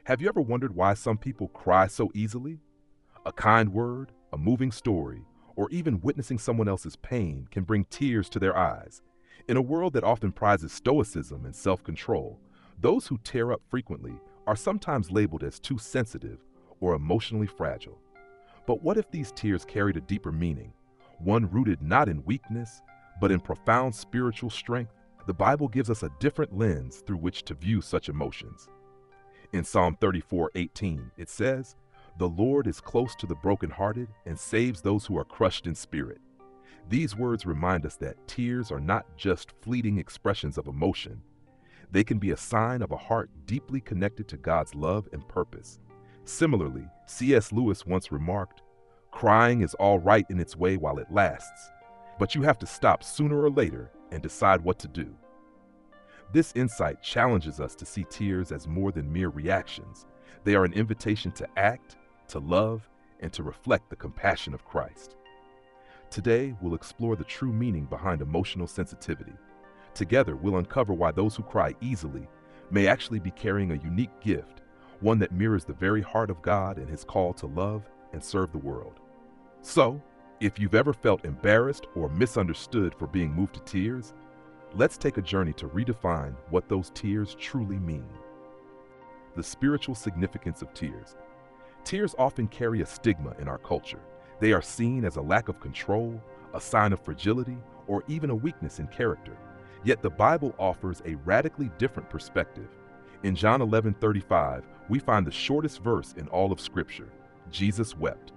Have you ever wondered why some people cry so easily? A kind word, a moving story, or even witnessing someone else's pain can bring tears to their eyes. In a world that often prizes stoicism and self-control, those who tear up frequently are sometimes labeled as too sensitive or emotionally fragile. But what if these tears carried a deeper meaning, one rooted not in weakness, but in profound spiritual strength? The Bible gives us a different lens through which to view such emotions. In Psalm 34:18, it says, "The Lord is close to the brokenhearted and saves those who are crushed in spirit." These words remind us that tears are not just fleeting expressions of emotion. They can be a sign of a heart deeply connected to God's love and purpose. Similarly, C.S. Lewis once remarked, "Crying is all right in its way while it lasts, but you have to stop sooner or later and decide what to do." This insight challenges us to see tears as more than mere reactions. They are an invitation to act, to love, and to reflect the compassion of Christ. Today, we'll explore the true meaning behind emotional sensitivity. Together, we'll uncover why those who cry easily may actually be carrying a unique gift, one that mirrors the very heart of God and His call to love and serve the world. So, if you've ever felt embarrassed or misunderstood for being moved to tears, let's take a journey to redefine what those tears truly mean. The spiritual significance of tears. Tears often carry a stigma in our culture. They are seen as a lack of control, a sign of fragility, or even a weakness in character. Yet the Bible offers a radically different perspective. In John 11:35, we find the shortest verse in all of Scripture: Jesus wept.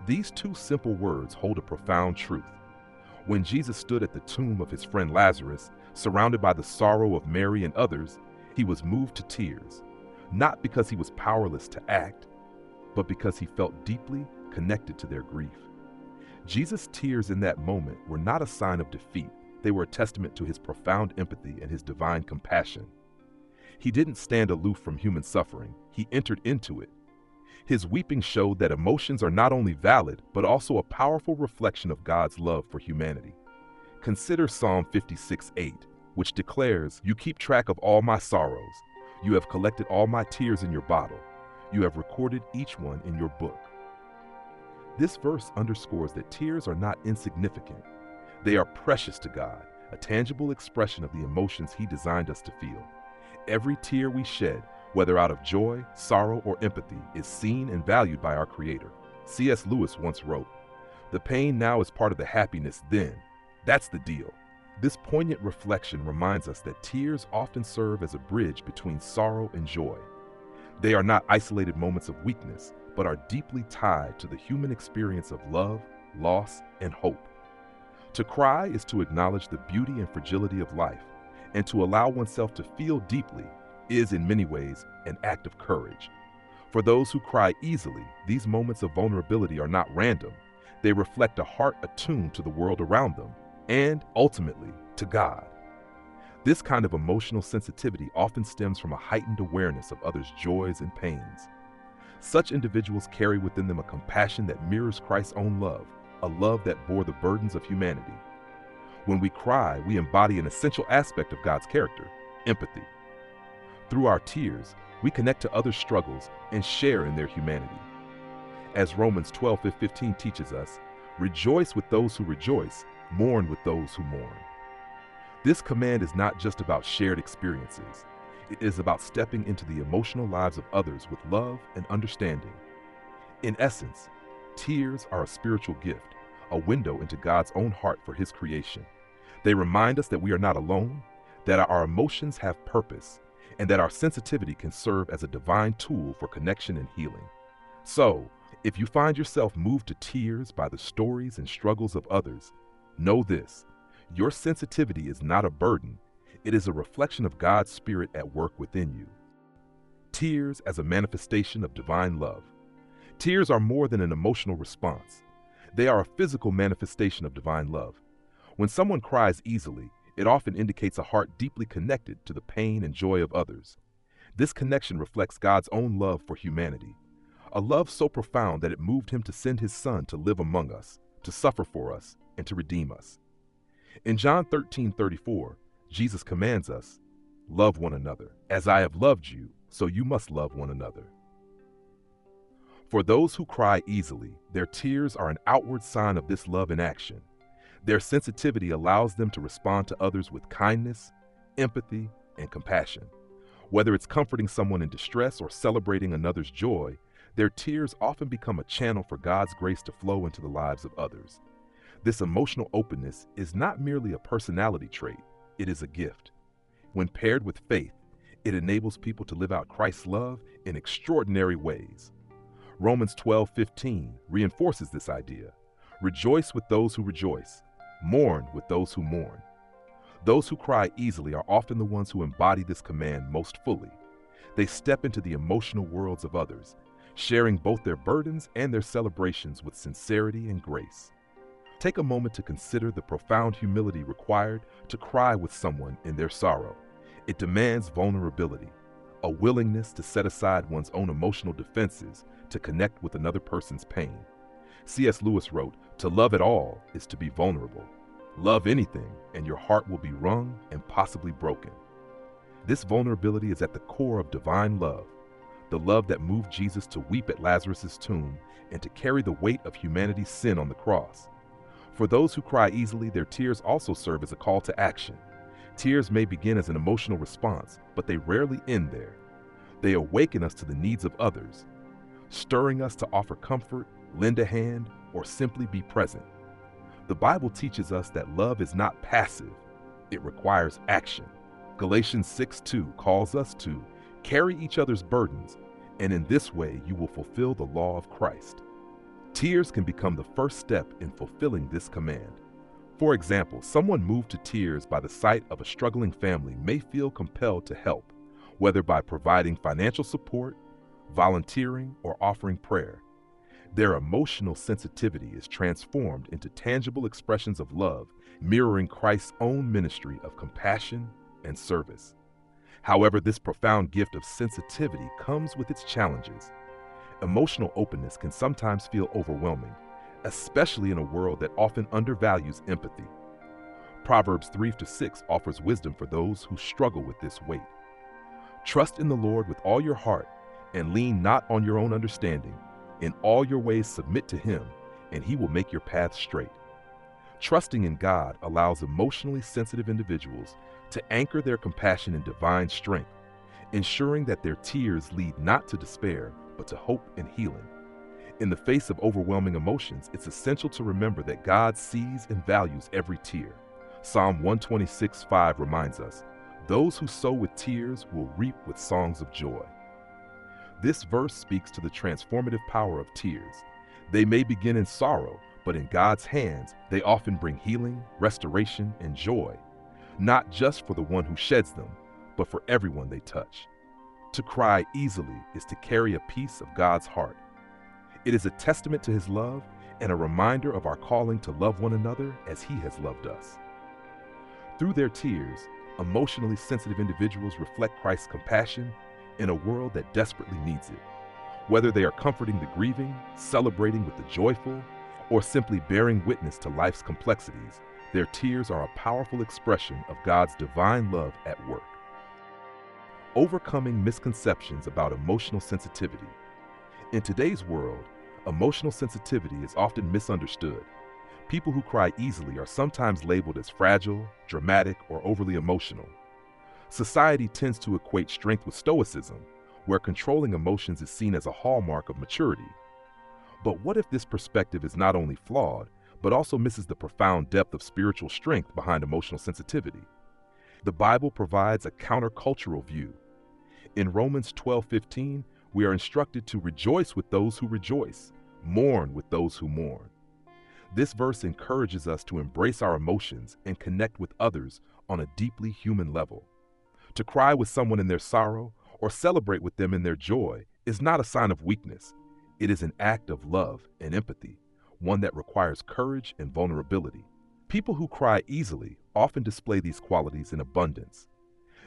These two simple words hold a profound truth. When Jesus stood at the tomb of his friend Lazarus, surrounded by the sorrow of Mary and others, he was moved to tears, not because he was powerless to act, but because he felt deeply connected to their grief. Jesus' tears in that moment were not a sign of defeat. They were a testament to his profound empathy and his divine compassion. He didn't stand aloof from human suffering. He entered into it. His weeping showed that emotions are not only valid, but also a powerful reflection of God's love for humanity. Consider Psalm 56:8, which declares, "You keep track of all my sorrows. You have collected all my tears in your bottle. You have recorded each one in your book." This verse underscores that tears are not insignificant. They are precious to God, a tangible expression of the emotions He designed us to feel. Every tear we shed, whether out of joy, sorrow, or empathy, is seen and valued by our Creator. C.S. Lewis once wrote, "The pain now is part of the happiness then. That's the deal." This poignant reflection reminds us that tears often serve as a bridge between sorrow and joy. They are not isolated moments of weakness, but are deeply tied to the human experience of love, loss, and hope. To cry is to acknowledge the beauty and fragility of life, and to allow oneself to feel deeply is in many ways an act of courage. For those who cry easily, these moments of vulnerability are not random. They reflect a heart attuned to the world around them, and ultimately, to God. This kind of emotional sensitivity often stems from a heightened awareness of others' joys and pains. Such individuals carry within them a compassion that mirrors Christ's own love, a love that bore the burdens of humanity. When we cry, we embody an essential aspect of God's character: empathy. Through our tears, we connect to others' struggles and share in their humanity. As Romans 12:15 teaches us, "Rejoice with those who rejoice, mourn with those who mourn." This command is not just about shared experiences. It is about stepping into the emotional lives of others with love and understanding. In essence, tears are a spiritual gift, a window into God's own heart for His creation. They remind us that we are not alone, that our emotions have purpose, and that our sensitivity can serve as a divine tool for connection and healing. So, if you find yourself moved to tears by the stories and struggles of others, know this: your sensitivity is not a burden. It is a reflection of God's Spirit at work within you. Tears as a manifestation of divine love. Tears are more than an emotional response. They are a physical manifestation of divine love. When someone cries easily, it often indicates a heart deeply connected to the pain and joy of others. This connection reflects God's own love for humanity, a love so profound that it moved Him to send His Son to live among us, to suffer for us, and to redeem us. In John 13:34, Jesus commands us, "Love one another. As I have loved you, so you must love one another. For those who cry easily, their tears are an outward sign of this love in action. Their sensitivity allows them to respond to others with kindness, empathy, and compassion. Whether it's comforting someone in distress or celebrating another's joy, their tears often become a channel for God's grace to flow into the lives of others. This emotional openness is not merely a personality trait, it is a gift. When paired with faith, it enables people to live out Christ's love in extraordinary ways. Romans 12:15 reinforces this idea. Rejoice with those who rejoice, mourn with those who mourn. Those who cry easily are often the ones who embody this command most fully. They step into the emotional worlds of others, sharing both their burdens and their celebrations with sincerity and grace. Take a moment to consider the profound humility required to cry with someone in their sorrow. It demands vulnerability, a willingness to set aside one's own emotional defenses to connect with another person's pain. C.S. Lewis wrote, "To love at all is to be vulnerable. Love anything, and your heart will be wrung and possibly broken." This vulnerability is at the core of divine love, the love that moved Jesus to weep at Lazarus' tomb and to carry the weight of humanity's sin on the cross. For those who cry easily, their tears also serve as a call to action. Tears may begin as an emotional response, but they rarely end there. They awaken us to the needs of others, stirring us to offer comfort, lend a hand, or simply be present. The Bible teaches us that love is not passive, it requires action. Galatians 6:2 calls us to carry each other's burdens, and in this way you will fulfill the law of Christ. Tears can become the first step in fulfilling this command. For example, someone moved to tears by the sight of a struggling family may feel compelled to help, whether by providing financial support, volunteering, or offering prayer. Their emotional sensitivity is transformed into tangible expressions of love, mirroring Christ's own ministry of compassion and service. However, this profound gift of sensitivity comes with its challenges. Emotional openness can sometimes feel overwhelming, especially in a world that often undervalues empathy. Proverbs 3-6 offers wisdom for those who struggle with this weight. Trust in the Lord with all your heart and lean not on your own understanding. In all your ways submit to Him, and He will make your path straight. Trusting in God allows emotionally sensitive individuals to anchor their compassion in divine strength, ensuring that their tears lead not to despair, but to hope and healing. In the face of overwhelming emotions, it's essential to remember that God sees and values every tear. Psalm 126:5 reminds us, "Those who sow with tears will reap with songs of joy." This verse speaks to the transformative power of tears. They may begin in sorrow, but in God's hands, they often bring healing, restoration, and joy, not just for the one who sheds them, but for everyone they touch. To cry easily is to carry a piece of God's heart. It is a testament to His love and a reminder of our calling to love one another as He has loved us. Through their tears, emotionally sensitive individuals reflect Christ's compassion in a world that desperately needs it. Whether they are comforting the grieving, celebrating with the joyful, or simply bearing witness to life's complexities, their tears are a powerful expression of God's divine love at work. Overcoming misconceptions about emotional sensitivity. In today's world, emotional sensitivity is often misunderstood. People who cry easily are sometimes labeled as fragile, dramatic, or overly emotional. Society tends to equate strength with stoicism, where controlling emotions is seen as a hallmark of maturity. But what if this perspective is not only flawed, but also misses the profound depth of spiritual strength behind emotional sensitivity? The Bible provides a countercultural view. In Romans 12:15, we are instructed to rejoice with those who rejoice, mourn with those who mourn. This verse encourages us to embrace our emotions and connect with others on a deeply human level. To cry with someone in their sorrow or celebrate with them in their joy is not a sign of weakness. It is an act of love and empathy, one that requires courage and vulnerability. People who cry easily often display these qualities in abundance.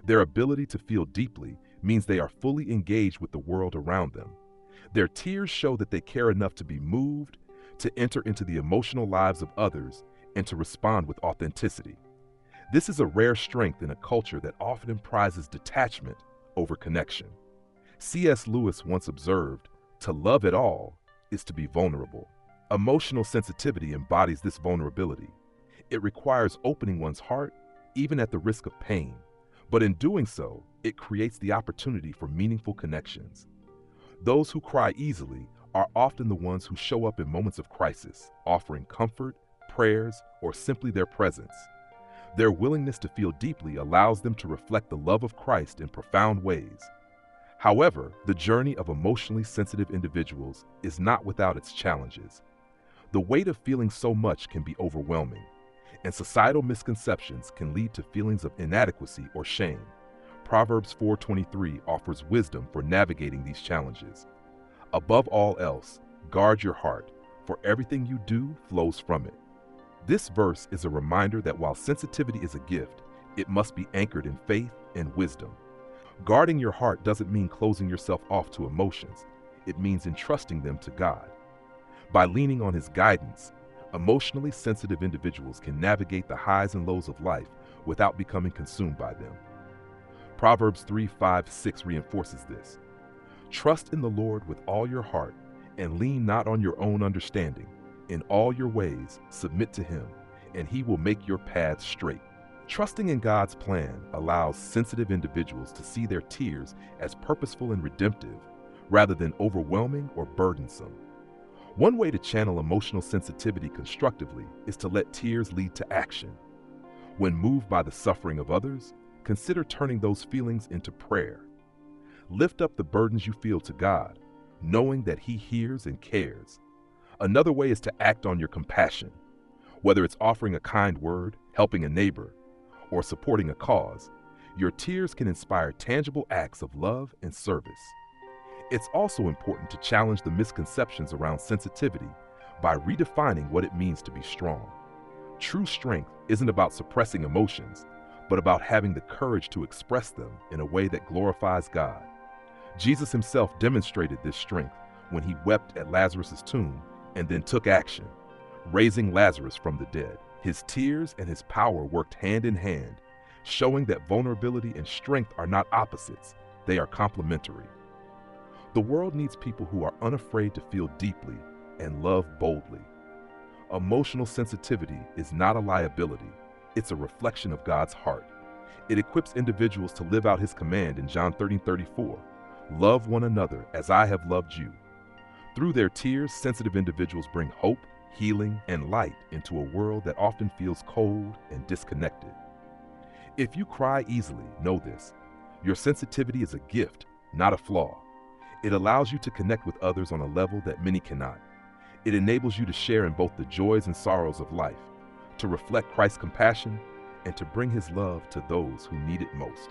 Their ability to feel deeply means they are fully engaged with the world around them. Their tears show that they care enough to be moved, to enter into the emotional lives of others, and to respond with authenticity. This is a rare strength in a culture that often prizes detachment over connection. C.S. Lewis once observed, "To love at all is to be vulnerable." Emotional sensitivity embodies this vulnerability. It requires opening one's heart, even at the risk of pain. But in doing so, it creates the opportunity for meaningful connections. Those who cry easily are often the ones who show up in moments of crisis, offering comfort, prayers, or simply their presence. Their willingness to feel deeply allows them to reflect the love of Christ in profound ways. However, the journey of emotionally sensitive individuals is not without its challenges. The weight of feeling so much can be overwhelming, and societal misconceptions can lead to feelings of inadequacy or shame. Proverbs 4:23 offers wisdom for navigating these challenges. Above all else, guard your heart, for everything you do flows from it. This verse is a reminder that while sensitivity is a gift, it must be anchored in faith and wisdom. Guarding your heart doesn't mean closing yourself off to emotions. It means entrusting them to God. By leaning on His guidance, emotionally sensitive individuals can navigate the highs and lows of life without becoming consumed by them. Proverbs 3:5-6 reinforces this. Trust in the Lord with all your heart and lean not on your own understanding. In all your ways, submit to Him, and He will make your paths straight. Trusting in God's plan allows sensitive individuals to see their tears as purposeful and redemptive, rather than overwhelming or burdensome. One way to channel emotional sensitivity constructively is to let tears lead to action. When moved by the suffering of others, consider turning those feelings into prayer. Lift up the burdens you feel to God, knowing that He hears and cares. Another way is to act on your compassion. Whether it's offering a kind word, helping a neighbor, or supporting a cause, your tears can inspire tangible acts of love and service. It's also important to challenge the misconceptions around sensitivity by redefining what it means to be strong. True strength isn't about suppressing emotions, but about having the courage to express them in a way that glorifies God. Jesus Himself demonstrated this strength when He wept at Lazarus' tomb and then took action, raising Lazarus from the dead. His tears and His power worked hand in hand, showing that vulnerability and strength are not opposites, they are complementary. The world needs people who are unafraid to feel deeply and love boldly. Emotional sensitivity is not a liability, it's a reflection of God's heart. It equips individuals to live out His command in John 13:34, "Love one another as I have loved you." Through their tears, sensitive individuals bring hope, healing, and light into a world that often feels cold and disconnected. If you cry easily, know this: your sensitivity is a gift, not a flaw. It allows you to connect with others on a level that many cannot. It enables you to share in both the joys and sorrows of life, to reflect Christ's compassion, and to bring His love to those who need it most.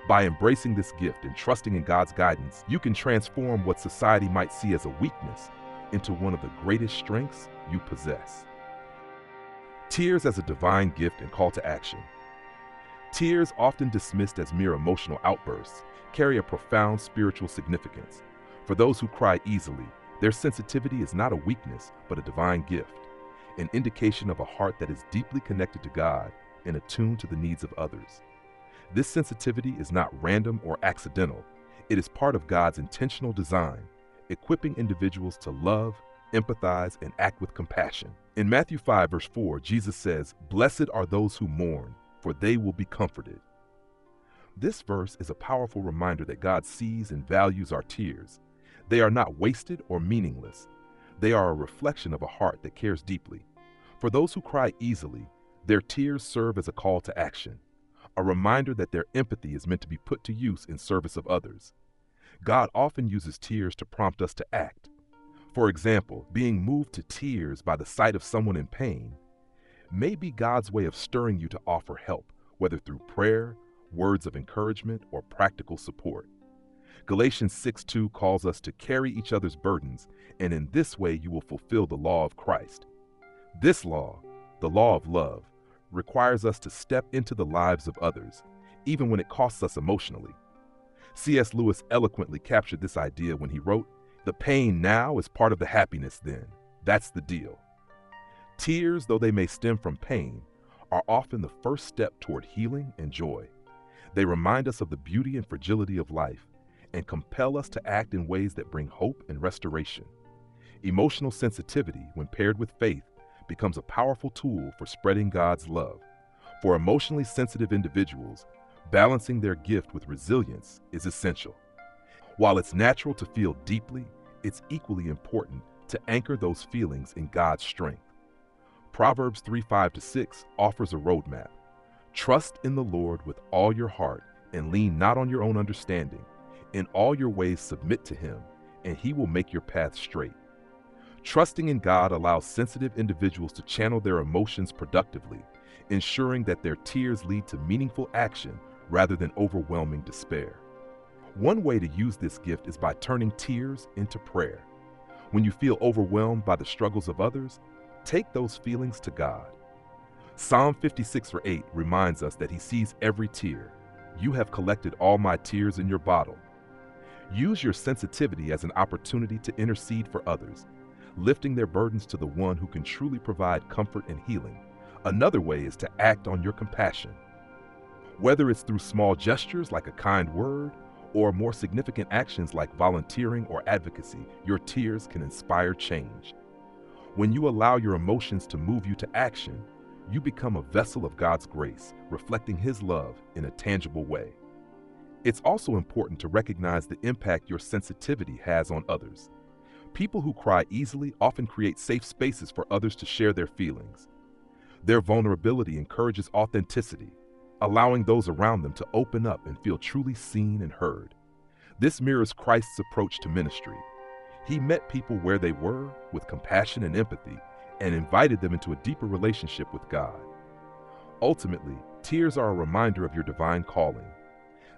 By embracing this gift and trusting in God's guidance, you can transform what society might see as a weakness into one of the greatest strengths you possess. Tears as a divine gift and call to action. Tears, often dismissed as mere emotional outbursts, carry a profound spiritual significance. For those who cry easily, their sensitivity is not a weakness, but a divine gift, an indication of a heart that is deeply connected to God and attuned to the needs of others. This sensitivity is not random or accidental. It is part of God's intentional design, equipping individuals to love, empathize, and act with compassion. In Matthew 5:4, Jesus says, "Blessed are those who mourn, for they will be comforted." This verse is a powerful reminder that God sees and values our tears. They are not wasted or meaningless. They are a reflection of a heart that cares deeply. For those who cry easily, their tears serve as a call to action, a reminder that their empathy is meant to be put to use in service of others. God often uses tears to prompt us to act. For example, being moved to tears by the sight of someone in pain may be God's way of stirring you to offer help, whether through prayer, words of encouragement, or practical support. Galatians 6:2 calls us to carry each other's burdens, and in this way you will fulfill the law of Christ. This law, the law of love, requires us to step into the lives of others, even when it costs us emotionally. C.S. Lewis eloquently captured this idea when he wrote, "The pain now is part of the happiness then. That's the deal." Tears, though they may stem from pain, are often the first step toward healing and joy. They remind us of the beauty and fragility of life and compel us to act in ways that bring hope and restoration. Emotional sensitivity, when paired with faith, becomes a powerful tool for spreading God's love. For emotionally sensitive individuals, balancing their gift with resilience is essential. While it's natural to feel deeply, it's equally important to anchor those feelings in God's strength. Proverbs 3:5-6 offers a roadmap. Trust in the Lord with all your heart and lean not on your own understanding. In all your ways submit to Him, and He will make your path straight. Trusting in God allows sensitive individuals to channel their emotions productively, ensuring that their tears lead to meaningful action rather than overwhelming despair. One way to use this gift is by turning tears into prayer. When you feel overwhelmed by the struggles of others, take those feelings to God. Psalm 56:8 reminds us that He sees every tear. You have collected all my tears in your bottle. Use your sensitivity as an opportunity to intercede for others, lifting their burdens to the one who can truly provide comfort and healing. Another way is to act on your compassion. Whether it's through small gestures like a kind word or more significant actions like volunteering or advocacy, your tears can inspire change. When you allow your emotions to move you to action, you become a vessel of God's grace, reflecting His love in a tangible way. It's also important to recognize the impact your sensitivity has on others. People who cry easily often create safe spaces for others to share their feelings. Their vulnerability encourages authenticity, allowing those around them to open up and feel truly seen and heard. This mirrors Christ's approach to ministry. He met people where they were with compassion and empathy and invited them into a deeper relationship with God. Ultimately, tears are a reminder of your divine calling.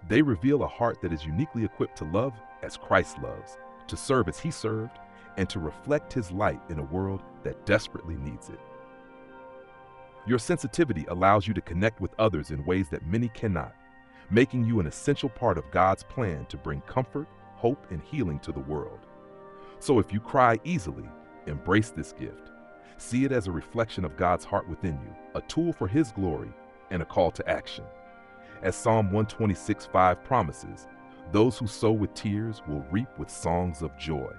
They reveal a heart that is uniquely equipped to love as Christ loves, to serve as He served, and to reflect His light in a world that desperately needs it. Your sensitivity allows you to connect with others in ways that many cannot, making you an essential part of God's plan to bring comfort, hope, and healing to the world. So if you cry easily, embrace this gift. See it as a reflection of God's heart within you, a tool for His glory, and a call to action. As Psalm 126:5 promises, those who sow with tears will reap with songs of joy.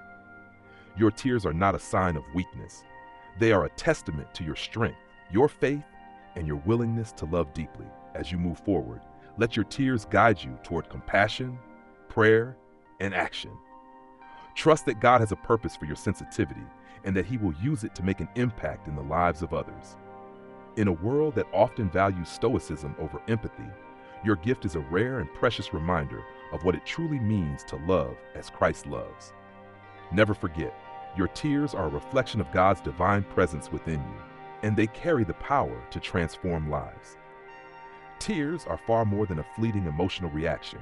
Your tears are not a sign of weakness. They are a testament to your strength, your faith, and your willingness to love deeply. As you move forward, let your tears guide you toward compassion, prayer, and action. Trust that God has a purpose for your sensitivity and that He will use it to make an impact in the lives of others. In a world that often values stoicism over empathy, your gift is a rare and precious reminder of what it truly means to love as Christ loves. Never forget, your tears are a reflection of God's divine presence within you, and they carry the power to transform lives. Tears are far more than a fleeting emotional reaction.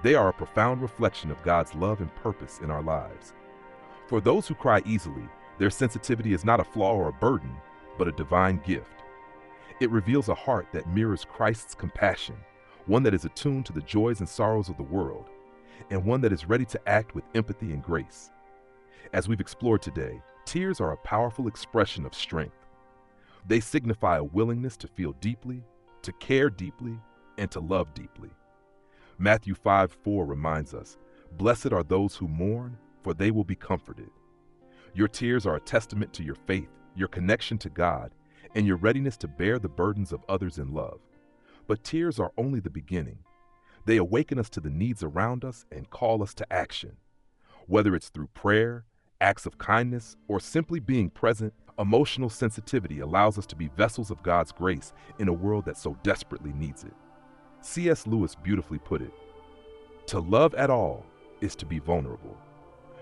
They are a profound reflection of God's love and purpose in our lives. For those who cry easily, their sensitivity is not a flaw or a burden, but a divine gift. It reveals a heart that mirrors Christ's compassion, one that is attuned to the joys and sorrows of the world, and one that is ready to act with empathy and grace. As we've explored today, tears are a powerful expression of strength. They signify a willingness to feel deeply, to care deeply, and to love deeply. Matthew 5:4 reminds us, "Blessed are those who mourn, for they will be comforted." Your tears are a testament to your faith, your connection to God, and your readiness to bear the burdens of others in love. But tears are only the beginning. They awaken us to the needs around us and call us to action. Whether it's through prayer, acts of kindness, or simply being present, emotional sensitivity allows us to be vessels of God's grace in a world that so desperately needs it. C.S. Lewis beautifully put it, "To love at all is to be vulnerable."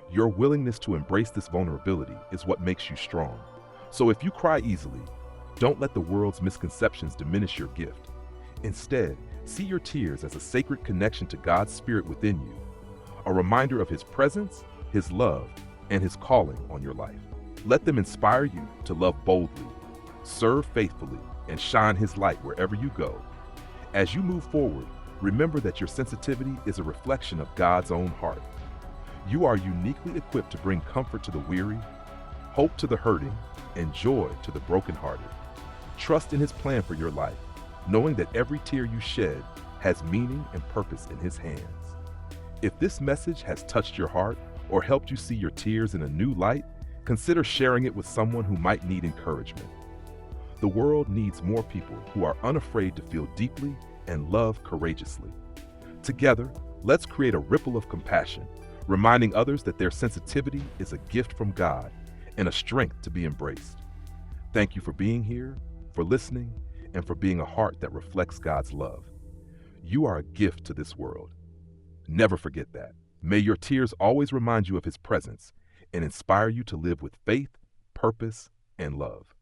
Your willingness to embrace this vulnerability is what makes you strong. So if you cry easily, don't let the world's misconceptions diminish your gift. Instead, see your tears as a sacred connection to God's Spirit within you, a reminder of His presence, His love, and His calling on your life. Let them inspire you to love boldly, serve faithfully, and shine His light wherever you go. As you move forward, remember that your sensitivity is a reflection of God's own heart. You are uniquely equipped to bring comfort to the weary, hope to the hurting, and joy to the brokenhearted. Trust in His plan for your life, knowing that every tear you shed has meaning and purpose in His hands. If this message has touched your heart or helped you see your tears in a new light, consider sharing it with someone who might need encouragement. The world needs more people who are unafraid to feel deeply and love courageously. Together, let's create a ripple of compassion, reminding others that their sensitivity is a gift from God and a strength to be embraced. Thank you for being here, for listening, and for being a heart that reflects God's love. You are a gift to this world. Never forget that. May your tears always remind you of His presence and inspire you to live with faith, purpose, and love.